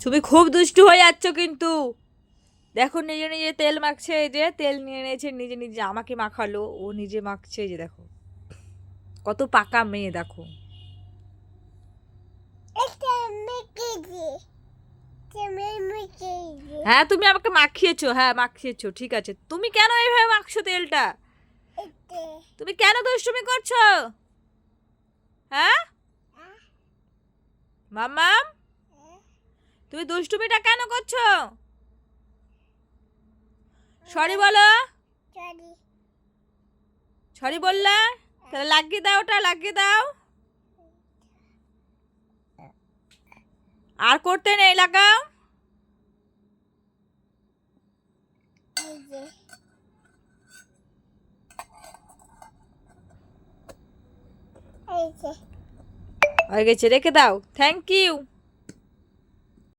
তুমি খুব দুষ্টু হয়ে যাচ্ছ কিন্তু। দেখো নিজে নিজে তেল মাখছে, এই যে তেল নিয়ে নিয়েছে নিজে নিজে, আমাকে মাখালো, ও নিজে মাখছে, এই যে দেখো কত পাকা মেয়ে দেখো। হ্যাঁ তুমি আমাকে মাখিয়েছো, হ্যাঁ মাখিয়েছো, ঠিক আছে। তুমি কেন এইভাবে মাখছো তেলটা? তুমি কেন দুষ্টুমি করছো? হ্যাঁ মাম্মাম, তুমি দুষ্টুমিটা কেন করছো? সরি বলো। সরি বললা? তাহলে লাগিয়ে দাও, ওটা লাগিয়ে দাও। আর করতে নেই, লাগাও। হয়ে গেছে, রেখে দাও। Thank you.